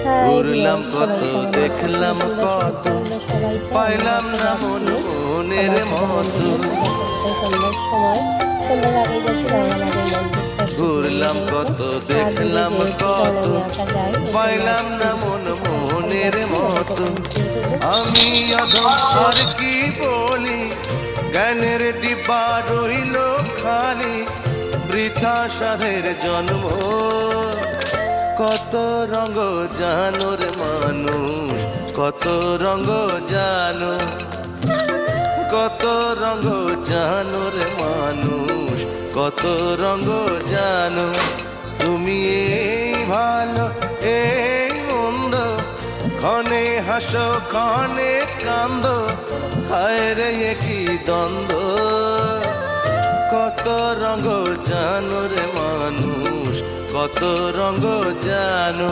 ঘুরলাম কত দেখলাম কত পাইলাম না মন মনের মতো ঘুরলাম কত দেখলাম কত পাইলাম না মন মনের মতো আমি অধম আর কি বলি জ্ঞানের ডিব্বা রইল খালি বৃথা সাধের জন্ম কত রঙ জানো রে মানুষ কত রঙ জানো কত রঙ জানো রে মানুষ কত রঙ জানো তুমি এই ভালো এই মন্দ ক্ষণে হাসো ক্ষণে কান্দ হায় রে কি দ্বন্দ্ব কত রঙ জানো রে মানুষ কত রঙ জানো।